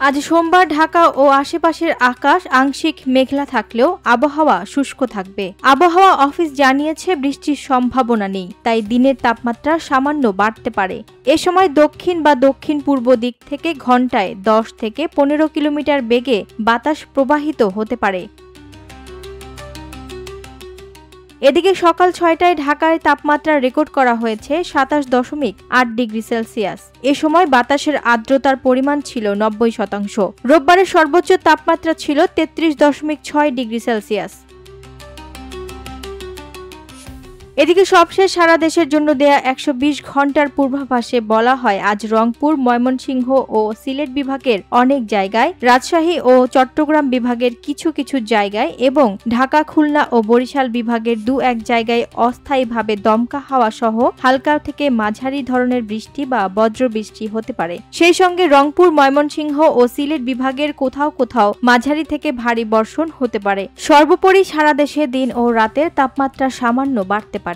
আজ সোমবার ঢাকা ও আশেপাশের আকাশ আংশিক মেঘলা থাকলেও আবহাওয়া শুষ্ক থাকবে। আবহাওয়া অফিস জানিয়েছে বৃষ্টির সম্ভাবনা নেই, তাই দিনের তাপমাত্রা সামান্য বাড়তে পারে। এ সময় দক্ষিণ বা দক্ষিণ পূর্ব দিক থেকে ঘন্টায় 10 থেকে 15 কিলোমিটার বেগে বাতাস প্রবাহিত হতে পারে। এদিকে সকাল 6টায় ঢাকায় তাপমাত্রা রেকর্ড করা হয়েছে 27.8 ডিগ্রি সেলসিয়াস। এ সময় বাতাসের আর্দ্রতার পরিমাণ ছিল 90%। রোববারের সর্বোচ্চ তাপমাত্রা ছিল 33.6 ডিগ্রি সেলসিয়াস। এদিকে সবশেষ সারা দেশের জন্য দেয়া 120 ঘন্টার পূর্বাভাসে বলা হয়, আজ রংপুর, ময়মনসিংহ ও সিলেট বিভাগের অনেক জায়গায়, রাজশাহী ও চট্টগ্রাম বিভাগের কিছু কিছু জায়গায় এবং ঢাকা, খুলনা ও বরিশাল বিভাগের 2-1 জায়গায় অস্থায়ীভাবে দমকা হাওয়া সহ হালকা থেকে মাঝারি ধরনের বৃষ্টি বা বজ্রবৃষ্টি হতে পারে। সেই সঙ্গে রংপুর, ময়মনসিংহ ও সিলেট বিভাগের কোথাও কোথাও মাঝারি থেকে ভারী বর্ষণ হতে পারে। সর্বোপরি সারা দেশে দিন ও রাতের তাপমাত্রা সামান্য বাড়তে পারে।